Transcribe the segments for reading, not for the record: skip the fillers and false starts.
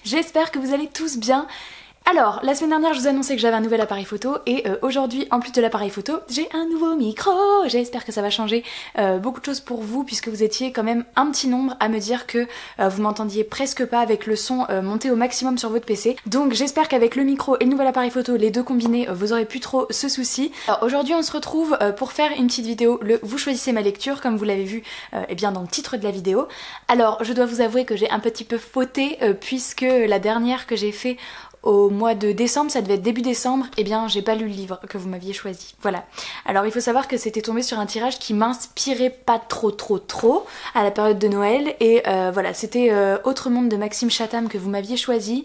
j'espère que vous allez tous bien. Alors, la semaine dernière je vous annonçais que j'avais un nouvel appareil photo et aujourd'hui, en plus de l'appareil photo, j'ai un nouveau micro. J'espère que ça va changer beaucoup de choses pour vous puisque vous étiez quand même un petit nombre à me dire que vous m'entendiez presque pas avec le son monté au maximum sur votre PC. Donc j'espère qu'avec le micro et le nouvel appareil photo, les deux combinés, vous aurez plus trop ce souci. Alors aujourd'hui on se retrouve pour faire une petite vidéo, le vous choisissez ma lecture, comme vous l'avez vu eh bien dans le titre de la vidéo. Alors je dois vous avouer que j'ai un petit peu fauté puisque la dernière que j'ai fait au mois de décembre, ça devait être début décembre, et bien j'ai pas lu le livre que vous m'aviez choisi, voilà. Alors il faut savoir que c'était tombé sur un tirage qui m'inspirait pas trop à la période de Noël, et voilà, c'était Autre Monde de Maxime Chatham que vous m'aviez choisi.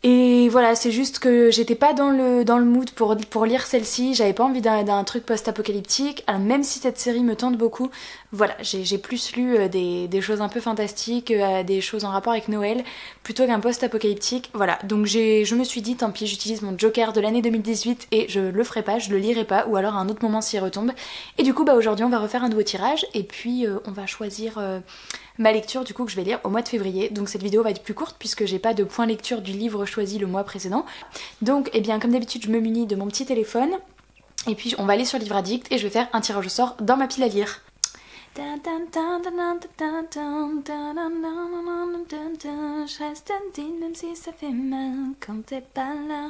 Et voilà, c'est juste que j'étais pas dans le mood pour lire celle-ci, j'avais pas envie d'un truc post-apocalyptique, alors même si cette série me tente beaucoup, voilà, j'ai plus lu des choses un peu fantastiques, des choses en rapport avec Noël, plutôt qu'un post-apocalyptique, voilà. Donc je me suis dit, tant pis, j'utilise mon Joker de l'année 2018 et je le ferai pas, je le lirai pas, ou alors à un autre moment s'il retombe. Et du coup, bah aujourd'hui on va refaire un nouveau tirage, et puis on va choisir ma lecture du coup que je vais lire au mois de février. Donc cette vidéo va être plus courte puisque j'ai pas de point lecture du livre choisi le mois précédent. Donc eh bien comme d'habitude je me munis de mon petit téléphone et puis on va aller sur Livre Addict et je vais faire un tirage au sort dans ma pile à lire. Je reste indigne même si ça fait mal quand t'es pas là.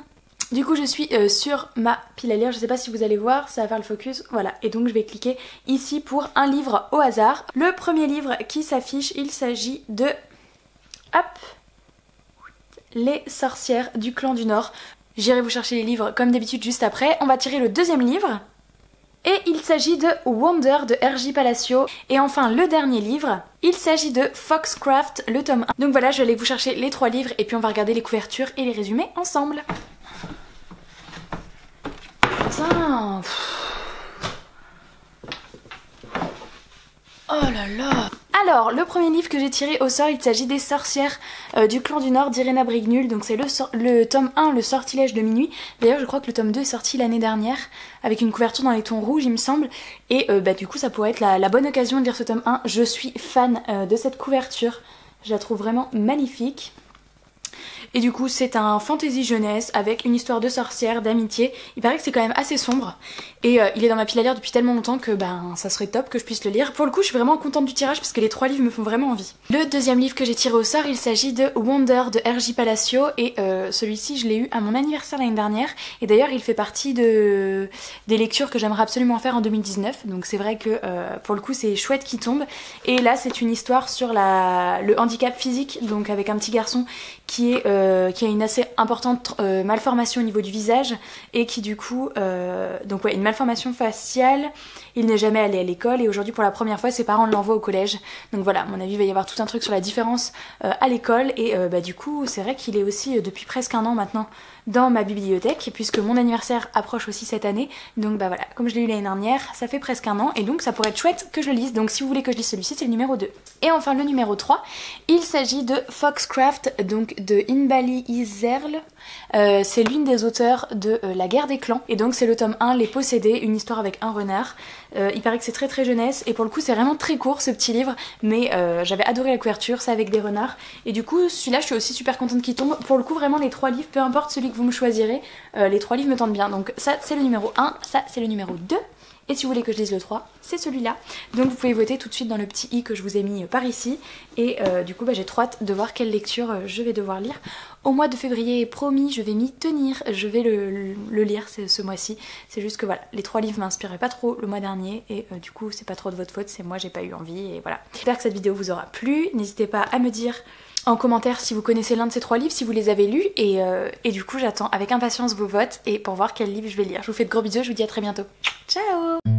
Du coup je suis sur ma pile à lire, je sais pas si vous allez voir, ça va faire le focus, voilà. Et donc je vais cliquer ici pour un livre au hasard. Le premier livre qui s'affiche, il s'agit de... Hop, Les sorcières du clan du Nord. J'irai vous chercher les livres comme d'habitude juste après. On va tirer le deuxième livre. Et il s'agit de Wonder de R.J. Palacio. Et enfin le dernier livre, il s'agit de Foxcraft, le tome 1. Donc voilà, je vais aller vous chercher les 3 livres et puis on va regarder les couvertures et les résumés ensemble. Putain. Oh là là. Alors, le premier livre que j'ai tiré au sort, il s'agit des sorcières du clan du Nord d'Irena Brignul. Donc c'est le tome 1, Le sortilège de minuit. D'ailleurs, je crois que le tome 2 est sorti l'année dernière, avec une couverture dans les tons rouges, il me semble. Et bah du coup, ça pourrait être la bonne occasion de lire ce tome 1. Je suis fan de cette couverture. Je la trouve vraiment magnifique. Et du coup c'est un fantasy jeunesse avec une histoire de sorcière, d'amitié. Il paraît que c'est quand même assez sombre. Et il est dans ma pile à lire depuis tellement longtemps que ben ça serait top que je puisse le lire. Pour le coup je suis vraiment contente du tirage parce que les 3 livres me font vraiment envie. Le deuxième livre que j'ai tiré au sort, il s'agit de Wonder de R.J. Palacio. Et celui-ci je l'ai eu à mon anniversaire l'année dernière. Et d'ailleurs il fait partie des lectures que j'aimerais absolument faire en 2019. Donc c'est vrai que pour le coup c'est chouette qu'il tombe. Et là c'est une histoire sur le handicap physique. Donc avec un petit garçon qui a une assez importante malformation au niveau du visage et qui du coup, donc ouais, une malformation faciale, il n'est jamais allé à l'école et aujourd'hui pour la première fois ses parents l'envoient au collège. Donc voilà, à mon avis il va y avoir tout un truc sur la différence à l'école et bah du coup c'est vrai qu'il est aussi depuis presque un an maintenant dans ma bibliothèque puisque mon anniversaire approche aussi cette année. Donc bah voilà, comme je l'ai eu l'année dernière, ça fait presque un an et donc ça pourrait être chouette que je le lise. Donc si vous voulez que je lise celui-ci, c'est le numéro 2. Et enfin le numéro 3, il s'agit de Foxcraft, donc de Inbali Izerl. C'est l'une des auteurs de La Guerre des Clans et donc c'est le tome 1, Les Possédés, une histoire avec un renard. Il paraît que c'est très jeunesse et pour le coup c'est vraiment très court ce petit livre, mais j'avais adoré la couverture, c'est avec des renards et du coup celui-là je suis aussi super contente qu'il tombe. Pour le coup vraiment les 3 livres, peu importe celui que vous me choisirez, les 3 livres me tentent bien. Donc ça c'est le numéro 1, ça c'est le numéro 2. Et si vous voulez que je lise le 3, c'est celui-là. Donc vous pouvez voter tout de suite dans le petit i que je vous ai mis par ici. Et du coup bah, j'ai trop hâte de voir quelle lecture je vais devoir lire. Au mois de février, promis, je vais m'y tenir. Je vais le lire ce mois-ci. C'est juste que voilà, les 3 livres m'inspiraient pas trop le mois dernier. Et du coup c'est pas trop de votre faute, c'est moi j'ai pas eu envie et voilà. J'espère que cette vidéo vous aura plu. N'hésitez pas à me dire en commentaire si vous connaissez l'un de ces 3 livres, si vous les avez lus. Et du coup j'attends avec impatience vos votes et pour voir quel livre je vais lire. Je vous fais de gros bisous, je vous dis à très bientôt. Ciao!